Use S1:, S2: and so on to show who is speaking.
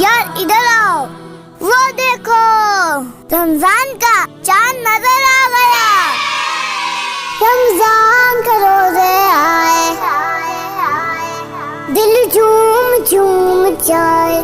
S1: यार इधर आओ, वो देखो रमजान का चांद नजर आ गया। रमजान के रोजे आए, दिल झूम झूम जाए।